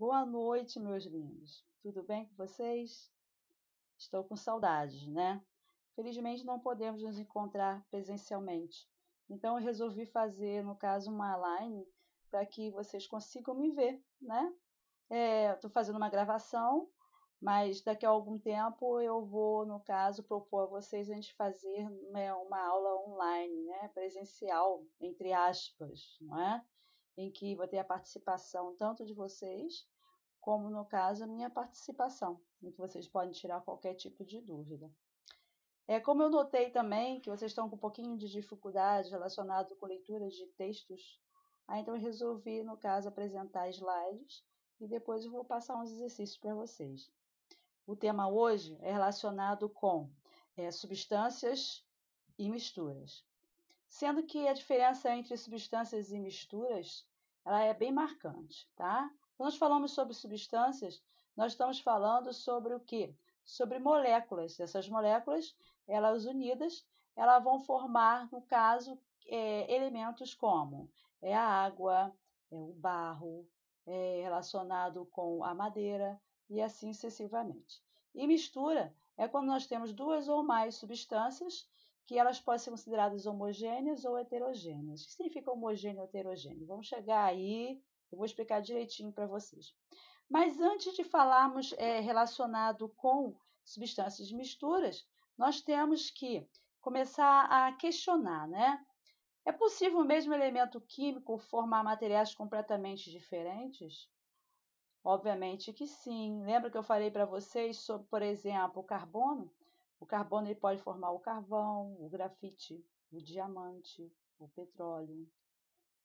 Boa noite, meus lindos. Tudo bem com vocês? Estou com saudades, né? Felizmente não podemos nos encontrar presencialmente. Então eu resolvi fazer, no caso, uma live para que vocês consigam me ver, né? Estou fazendo uma gravação, mas daqui a algum tempo eu vou, no caso, propor a vocês a gente fazer, né, uma aula online, né? Presencial, entre aspas, não é? Em que vai ter a participação tanto de vocês, como no caso a minha participação, em que vocês podem tirar qualquer tipo de dúvida. Como eu notei também que vocês estão com um pouquinho de dificuldade relacionado com leitura de textos, então eu resolvi, no caso, apresentar slides e depois eu vou passar uns exercícios para vocês. O tema hoje é relacionado com substâncias e misturas. Sendo que a diferença entre substâncias e misturas, ela é bem marcante, tá? Quando nós falamos sobre substâncias, nós estamos falando sobre o quê? Sobre moléculas. Essas moléculas, elas unidas, elas vão formar, no caso, elementos como a água, o barro, relacionado com a madeira e assim sucessivamente. E mistura é quando nós temos duas ou mais substâncias que elas podem ser consideradas homogêneas ou heterogêneas. O que significa homogêneo ou heterogêneo? Vamos chegar aí, eu vou explicar direitinho para vocês. Mas antes de falarmos relacionado com substâncias de misturas, nós temos que começar a questionar, né? É possível o mesmo elemento químico formar materiais completamente diferentes? Obviamente que sim. Lembra que eu falei para vocês sobre, por exemplo, o carbono? O carbono ele pode formar o carvão, o grafite, o diamante, o petróleo.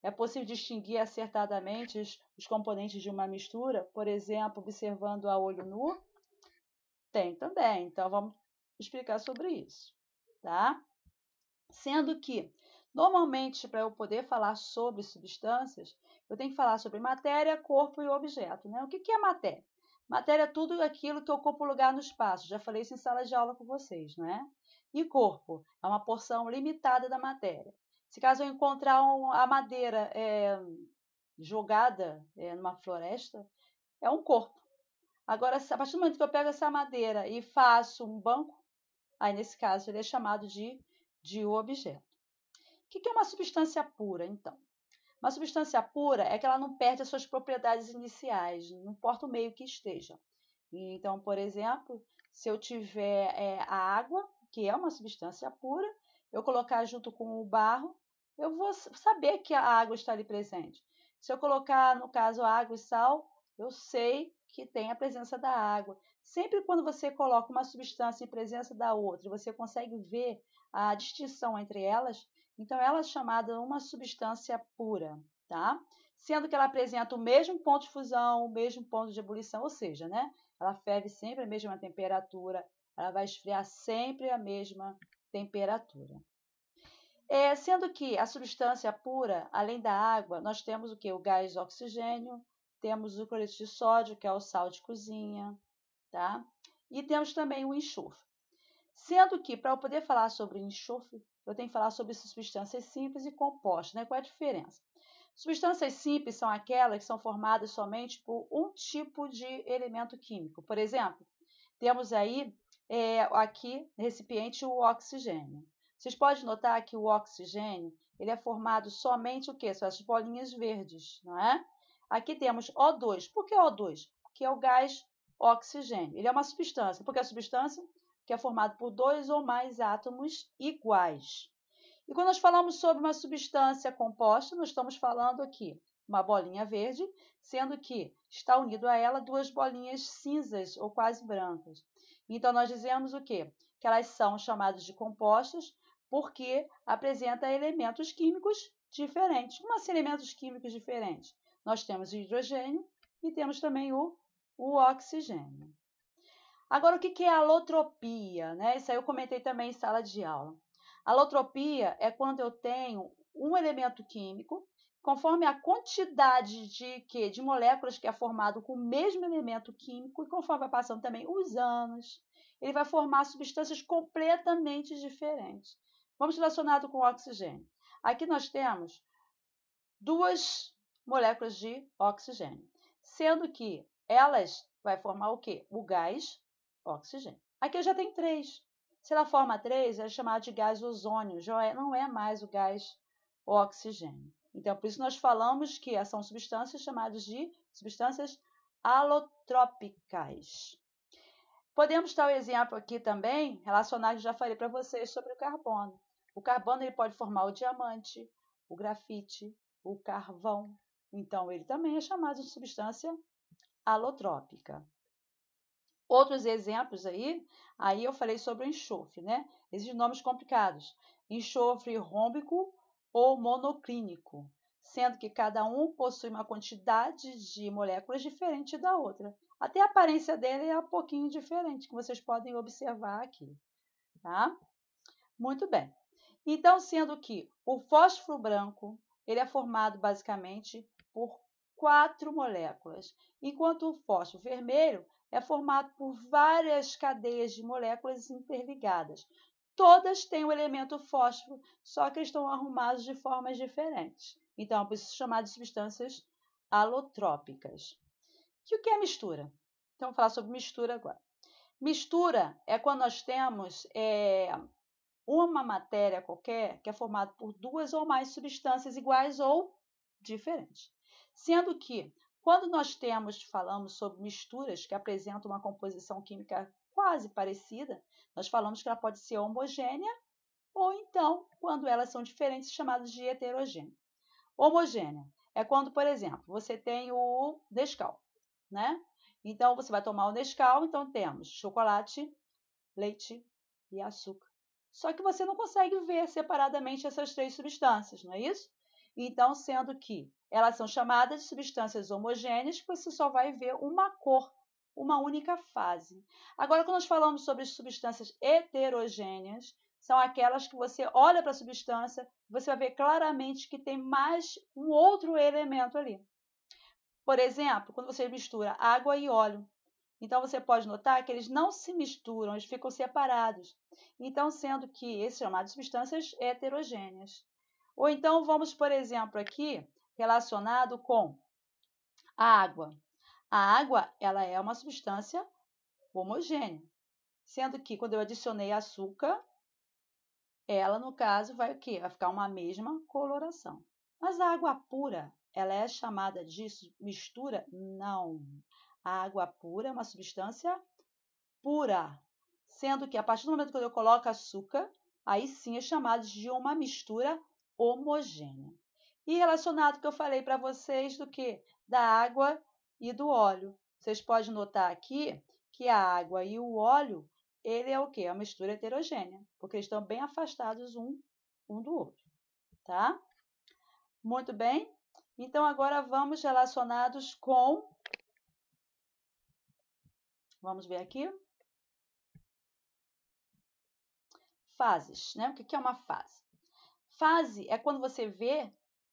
É possível distinguir acertadamente os componentes de uma mistura, por exemplo, observando a olho nu? Tem também. Então, vamos explicar sobre isso, tá? Sendo que, normalmente, para eu poder falar sobre substâncias, eu tenho que falar sobre matéria, corpo e objeto, né? O que é matéria? Matéria é tudo aquilo que ocupa o lugar no espaço. Já falei isso em sala de aula com vocês, não é? E corpo é uma porção limitada da matéria. Se caso eu encontrar a madeira jogada numa floresta, é um corpo. Agora, a partir do momento que eu pego essa madeira e faço um banco, aí nesse caso ele é chamado de objeto. O que é uma substância pura, então? Uma substância pura é que ela não perde as suas propriedades iniciais, não importa o meio que esteja. Então, por exemplo, se eu tiver a água, que é uma substância pura, eu colocar junto com o barro, eu vou saber que a água está ali presente. Se eu colocar, no caso, água e sal, eu sei que tem a presença da água. Sempre quando você coloca uma substância em presença da outra, você consegue ver a distinção entre elas, então ela é chamada uma substância pura, tá? Sendo que ela apresenta o mesmo ponto de fusão, o mesmo ponto de ebulição, ou seja, né? Ela ferve sempre a mesma temperatura, ela vai esfriar sempre a mesma temperatura. Sendo que a substância pura, além da água, nós temos o que? O gás oxigênio, temos o cloreto de sódio, que é o sal de cozinha, tá? E temos também o enxofre. Sendo que, para eu poder falar sobre enxofre, eu tenho que falar sobre substâncias simples e compostas, né? Qual é a diferença? Substâncias simples são aquelas que são formadas somente por um tipo de elemento químico. Por exemplo, temos aí aqui no recipiente o oxigênio. Vocês podem notar que o oxigênio ele é formado somente o quê? São as bolinhas verdes, não é? Aqui temos O2. Por que O2? Porque é o gás oxigênio. Ele é uma substância. Por que a substância? Que é formado por dois ou mais átomos iguais. E quando nós falamos sobre uma substância composta, nós estamos falando aqui uma bolinha verde, sendo que está unido a ela duas bolinhas cinzas ou quase brancas. Então, nós dizemos o quê? Que elas são chamadas de compostas porque apresentam elementos químicos diferentes. Como assim elementos químicos diferentes? Nós temos o hidrogênio e temos também o oxigênio. Agora, o que é alotropia, né? Isso aí eu comentei também em sala de aula. Alotropia é quando eu tenho um elemento químico, conforme a quantidade de moléculas que é formado com o mesmo elemento químico, e conforme vai passando também os anos, ele vai formar substâncias completamente diferentes. Vamos relacionado com o oxigênio. Aqui nós temos duas moléculas de oxigênio. sendo que elas vai formar o quê? O gás oxigênio. Aqui eu já tenho 3. Se ela forma 3, é chamado de gás ozônio, já não é mais o gás oxigênio. Então, por isso nós falamos que são substâncias chamadas de substâncias alotrópicas. Podemos dar o exemplo aqui também, relacionado, já falei para vocês, sobre o carbono. O carbono ele pode formar o diamante, o grafite, o carvão. Então, ele também é chamado de substância alotrópica. Outros exemplos aí eu falei sobre o enxofre, né? Existem nomes complicados. Enxofre rômbico ou monoclínico, sendo que cada um possui uma quantidade de moléculas diferente da outra. Até a aparência dele é um pouquinho diferente, que vocês podem observar aqui, tá? Muito bem. Então, sendo que o fósforo branco, ele é formado basicamente por 4 moléculas, enquanto o fósforo vermelho é formado por várias cadeias de moléculas interligadas. Todas têm o elemento fósforo, só que estão arrumados de formas diferentes. Então, por isso chamado de substâncias alotrópicas. E o que é mistura? Então, vou falar sobre mistura agora. Mistura é quando nós temos uma matéria qualquer que é formada por 2 ou mais substâncias iguais ou diferentes. Sendo que, quando nós falamos sobre misturas que apresentam uma composição química quase parecida, nós falamos que ela pode ser homogênea ou então, quando elas são diferentes, chamadas de heterogênea. Homogênea é quando, por exemplo, você tem o Nescau, né? Então, você vai tomar o Nescau, então temos chocolate, leite e açúcar. Só que você não consegue ver separadamente essas 3 substâncias, não é isso? Então, sendo que elas são chamadas de substâncias homogêneas, você só vai ver uma cor, uma única fase. Agora, quando nós falamos sobre substâncias heterogêneas, são aquelas que você olha para a substância, você vai ver claramente que tem mais um outro elemento ali. Por exemplo, quando você mistura água e óleo, então você pode notar que eles não se misturam, eles ficam separados. Então, sendo que esses são chamados de substâncias heterogêneas. Ou então, vamos, por exemplo, aqui, relacionado com a água. A água, ela é uma substância homogênea, sendo que quando eu adicionei açúcar, ela, no caso, vai o quê? Vai ficar uma mesma coloração. Mas a água pura, ela é chamada de mistura? Não. A água pura é uma substância pura, sendo que a partir do momento que eu coloco açúcar, aí sim é chamado de uma mistura homogênea. E relacionado ao que eu falei para vocês do que? Da água e do óleo. Vocês podem notar aqui que a água e o óleo, ele é o quê? É uma mistura heterogênea, porque eles estão bem afastados um do outro, tá? Muito bem. Então, agora vamos relacionados com... Vamos ver aqui. Fases, né? O que é uma fase? Fase é quando você vê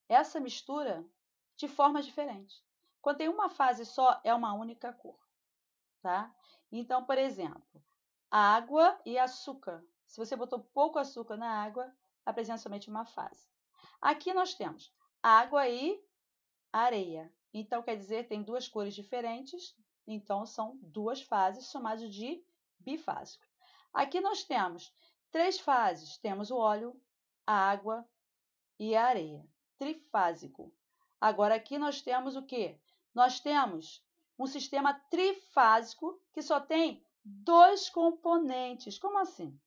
essa mistura de formas diferentes. Quando tem uma fase só, é uma única cor, tá? Então, por exemplo, água e açúcar. Se você botou pouco açúcar na água, apresenta somente uma fase. Aqui nós temos água e areia. Então, quer dizer, tem 2 cores diferentes, então são 2 fases, chamadas de bifásico. Aqui nós temos 3 fases, temos o óleo, a água e a areia, trifásico. Agora aqui nós temos o quê? Nós temos um sistema trifásico que só tem 2 componentes. Como assim?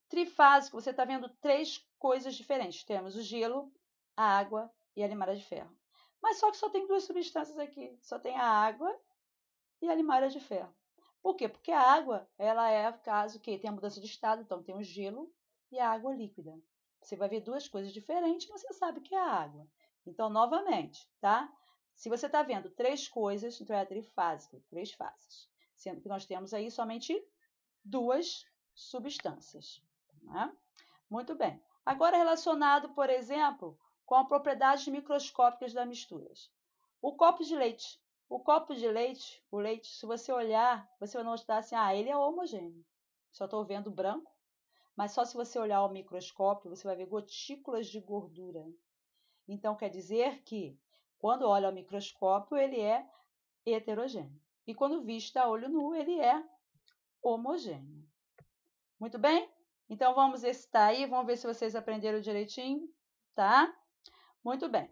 Trifásico, você está vendo 3 coisas diferentes. Temos o gelo, a água e a limária de ferro. Mas só que só tem 2 substâncias aqui. Só tem a água e a limária de ferro. Por quê? Porque a água, ela é, caso que tem a mudança de estado, então tem o gelo e a água líquida. Você vai ver 2 coisas diferentes, você sabe que é a água. Então, novamente, tá? Se você está vendo 3 coisas, então é trifásico, 3 fases. Sendo que nós temos aí somente 2 substâncias. Né? Muito bem. Agora, relacionado, por exemplo, com as propriedades microscópicas das misturas. O copo de leite. O copo de leite, o leite, se você olhar, você vai notar assim, ele é homogêneo. Só estou vendo branco, mas só se você olhar ao microscópio, você vai ver gotículas de gordura. Então, quer dizer que, quando olha ao microscópio, ele é heterogêneo. E quando visto a olho nu, ele é homogêneo. Muito bem? Então, vamos exercitar aí, vamos ver se vocês aprenderam direitinho, tá? Muito bem.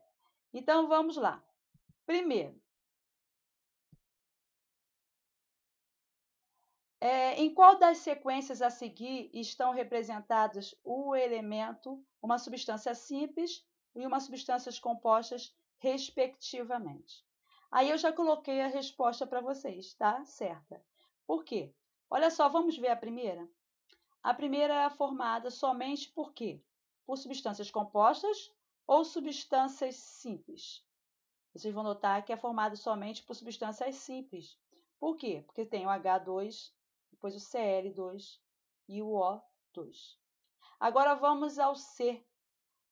Então, vamos lá. Primeiro, em qual das sequências a seguir estão representados o elemento, uma substância simples e uma substâncias compostas, respectivamente? Aí eu já coloquei a resposta para vocês, tá? Certa. Por quê? Olha só, vamos ver a primeira? A primeira é formada somente por quê? Por substâncias compostas ou substâncias simples? Vocês vão notar que é formada somente por substâncias simples. Por quê? Porque tem o H2, depois o Cl2 e o O2. Agora vamos ao C.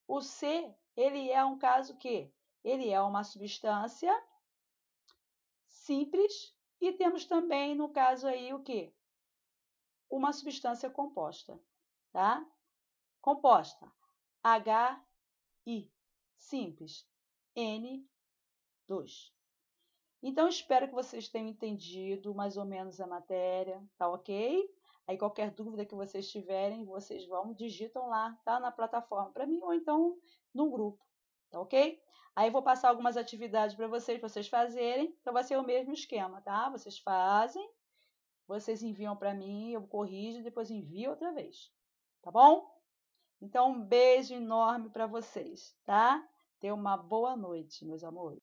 O C, ele é um caso que ele é uma substância simples e temos também, no caso aí, o quê? Uma substância composta, tá? Composta, HI, simples, N2. Então, espero que vocês tenham entendido mais ou menos a matéria, tá ok? Aí, qualquer dúvida que vocês tiverem, vocês digitam lá, tá? Na plataforma para mim, ou então no grupo, tá ok? Aí, eu vou passar algumas atividades para vocês fazerem, então vai ser o mesmo esquema, tá? Vocês fazem, vocês enviam para mim, eu corrijo, depois envio outra vez, tá bom? Então, um beijo enorme para vocês, tá? Tenham uma boa noite, meus amores.